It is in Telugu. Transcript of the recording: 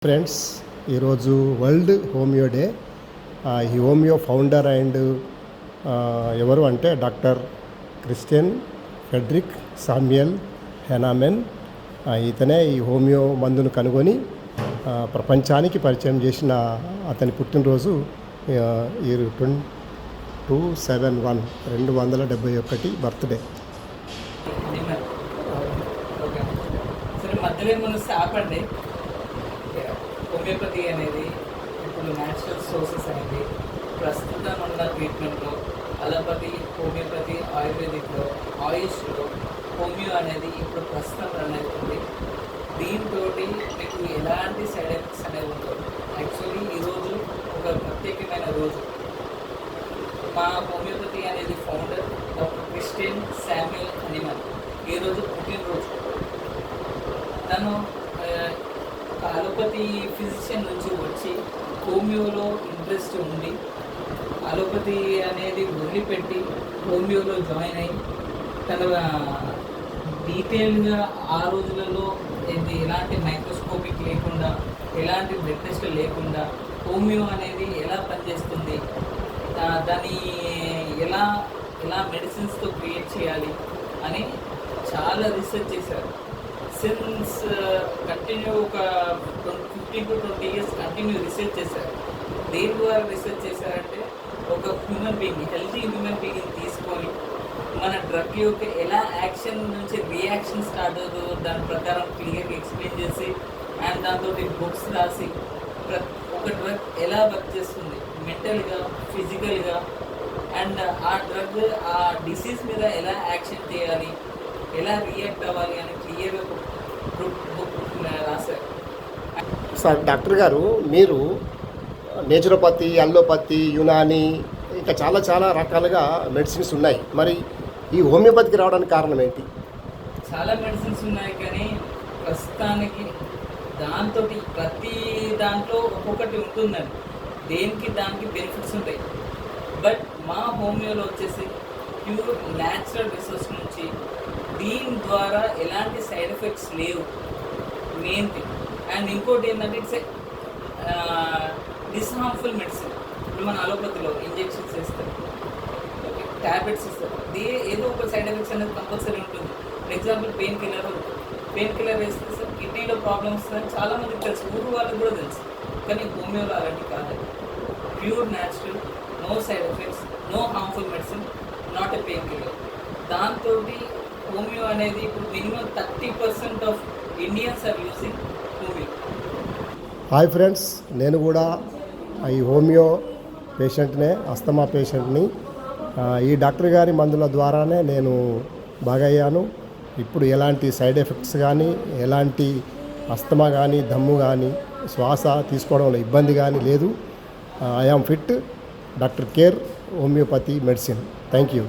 ఫ్రెండ్స్, ఈరోజు వరల్డ్ హోమియో డే. ఈ హోమియో ఫౌండర్ అండ్ ఎవరు అంటే డాక్టర్ క్రిస్టియన్ ఫెడ్రిక్ సామ్యుయల్ హెనామెన్. ఇతనే ఈ హోమియో మందును కనుగొని ప్రపంచానికి పరిచయం చేసిన అతని పుట్టినరోజు ఈ 2/7/271 బర్త్డే. మధ్యలో మనం ఆపండి. హోమియోపతి అనేది ఇప్పుడు న్యాచురల్ సోర్సెస్ అనేది ప్రస్తుతం ఉన్న ట్రీట్మెంట్లో అలోపతి, హోమియోపతి, ఆయుర్వేదిక్లో, ఆయుష్లో హోమియో అనేది ఇప్పుడు ప్రస్తుతం రన్ అవుతుంది. దీంతో మీకు ఎలాంటి సైడ్ ఎఫెక్ట్స్ అనేవి ఉండవు. యాక్చువల్లీ ఈరోజు ఒక ప్రత్యేకమైన రోజు. మా హోమియోపతి అనేది ఫౌండర్ డాక్టర్ క్రిస్టియన్ శామ్యుయల్ హెనామెన్ ఈరోజు పుట్టినరోజు. తను అలోపతి ఫిజిషియన్ నుంచి వచ్చి హోమియోలో ఇంట్రెస్ట్ ఉండి అలోపతి అనేది వదిలిపెట్టి హోమియోలో జాయిన్ అయ్యి తన డీటెయిల్గా ఆ రోజులలో ఎలాంటి మైక్రోస్కోపిక్ లేకుండా, ఎలాంటి బ్లడ్ టెస్ట్ లేకుండా హోమియో అనేది ఎలా పనిచేస్తుంది, దాన్ని ఎలా మెడిసిన్స్తో క్రియేట్ చేయాలి అని చాలా రీసెర్చ్ చేశారు. సిన్స్ కంటిన్యూ ఒక 15 to 20 years కంటిన్యూ రీసెర్చ్ చేశారు. దేని ద్వారా రీసెర్చ్ చేశారంటే ఒక human being, healthy human being తీసుకొని మన డ్రగ్ యొక్క ఎలా యాక్షన్ నుంచి రియాక్షన్ స్టార్ట్ అవుతుందో దాని ప్రకారం క్లియర్గా ఎక్స్ప్లెయిన్ చేసి అండ్ దాంతో బుక్స్ రాసి ఒక డ్రగ్ ఎలా వర్క్ చేస్తుంది మెంటల్గా, ఫిజికల్గా, అండ్ ఆ డ్రగ్ ఆ డిసీజ్ మీద ఎలా యాక్షన్ చేయాలి, ఎలా రియాక్ట్ అవ్వాలి అని క్లియర్గా బుక్ రాశారు. సార్, డాక్టర్ గారు, మీరు నేచురోపతి, అల్లోపతి, యునాని ఇంకా చాలా రకాలుగా మెడిసిన్స్ ఉన్నాయి. మరి ఈ హోమియోపతికి రావడానికి కారణం ఏంటి? చాలా మెడిసిన్స్ ఉన్నాయి, కానీ ప్రస్తుతానికి దాంతో ప్రతి దాంట్లో ఒక్కొక్కటి ఉంటుందండి. దానికి బెనిఫిట్స్ ఉంటాయి. బట్ మా హోమియోలో వచ్చేసి ప్యూర్ న్యాచురల్ రిసోర్స్ నుంచి దీని ద్వారా ఎలాంటి సైడ్ ఎఫెక్ట్స్ లేవు, మెయిన్ థింగ్. అండ్ ఇంకోటి ఏంటంటే ఇట్స్ డిస్హార్మ్ఫుల్ మెడిసిన్. ఇప్పుడు మన అలోపతిలో ఇంజెక్షన్స్ ఇస్తారు, ఓకే, ట్యాబ్లెట్స్ ఇస్తారు. ఏదో ఒక సైడ్ ఎఫెక్ట్స్ అనేది కంపల్సరీ ఉంటుంది. ఫర్ ఎగ్జాంపుల్ పెయిన్ కిల్లర్ వేస్తే సార్ కిడ్నీలో ప్రాబ్లమ్స్ అని చాలామందికి తెలుసు, ఊరు వాళ్ళకి కూడా తెలుసు. కానీ హోమియోలో అలాంటి కాదండి. Pure natural, no side effects, no harmful medicine, not a pain killer. దాంతో హోమియో అనేది ఇప్పుడు minimum 30% of Indians are using homeo. Hi friends, నేను కూడా ఈ హోమియో పేషెంట్నే, అస్తమా పేషెంట్ని. ఈ డాక్టర్ గారి మందుల ద్వారానే నేను బాగయ్యాను. ఇప్పుడు ఎలాంటి సైడ్ ఎఫెక్ట్స్ కానీ, ఎలాంటి అస్తమా కానీ, దమ్ము కానీ, శ్వాస తీసుకోవడంలో ఇబ్బంది కానీ లేదు. I am fit. Doctor Care homeopathy medicine. Thank you.